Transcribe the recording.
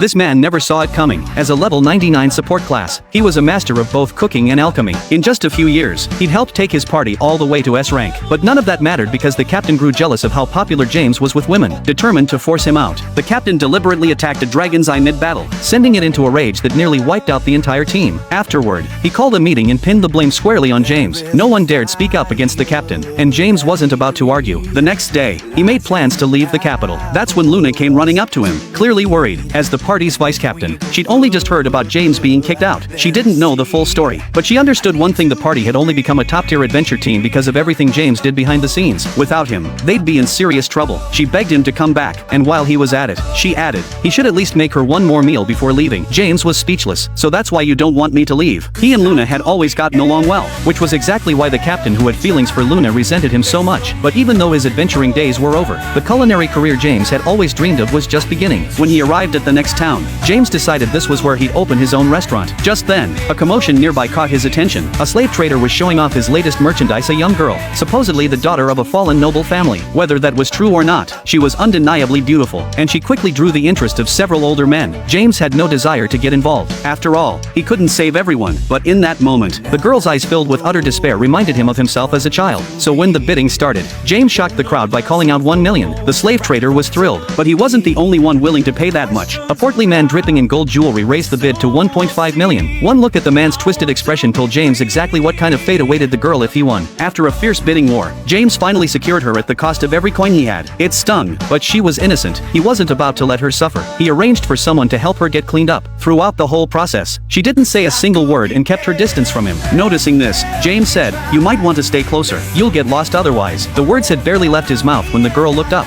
This man never saw it coming. As a level 99 support class, he was a master of both cooking and alchemy. In just a few years, he'd helped take his party all the way to S rank. But none of that mattered because the captain grew jealous of how popular James was with women. Determined to force him out, the captain deliberately attacked a dragon's eye mid-battle, sending it into a rage that nearly wiped out the entire team. Afterward, he called a meeting and pinned the blame squarely on James. No one dared speak up against the captain, and James wasn't about to argue. The next day, he made plans to leave the capital. That's when Luna came running up to him, clearly worried. As the party's vice captain, she'd only just heard about James being kicked out. She didn't know the full story, but she understood one thing: the party had only become a top-tier adventure team because of everything James did behind the scenes. Without him, they'd be in serious trouble. She begged him to come back, and while he was at it, she added, he should at least make her one more meal before leaving. James was speechless. So that's why you don't want me to leave? He and Luna had always gotten along well, which was exactly why the captain, who had feelings for Luna, resented him so much. But even though his adventuring days were over, the culinary career James had always dreamed of was just beginning. When he arrived at the next town, James decided this was where he'd open his own restaurant. Just then, a commotion nearby caught his attention. A slave trader was showing off his latest merchandise, a young girl, supposedly the daughter of a fallen noble family. Whether that was true or not, she was undeniably beautiful, and she quickly drew the interest of several older men. James had no desire to get involved. After all, he couldn't save everyone. But in that moment, the girl's eyes filled with utter despair reminded him of himself as a child. So when the bidding started, James shocked the crowd by calling out 1 million. The slave trader was thrilled, but he wasn't the only one willing to pay that much. A portly man dripping in gold jewelry raised the bid to 1.5 million. One look at the man's twisted expression told James exactly what kind of fate awaited the girl if he won. After a fierce bidding war, James finally secured her at the cost of every coin he had. It stung, but she was innocent. He wasn't about to let her suffer. He arranged for someone to help her get cleaned up. Throughout the whole process, she didn't say a single word and kept her distance from him. Noticing this, James said, "You might want to stay closer. You'll get lost otherwise." The words had barely left his mouth when the girl looked up.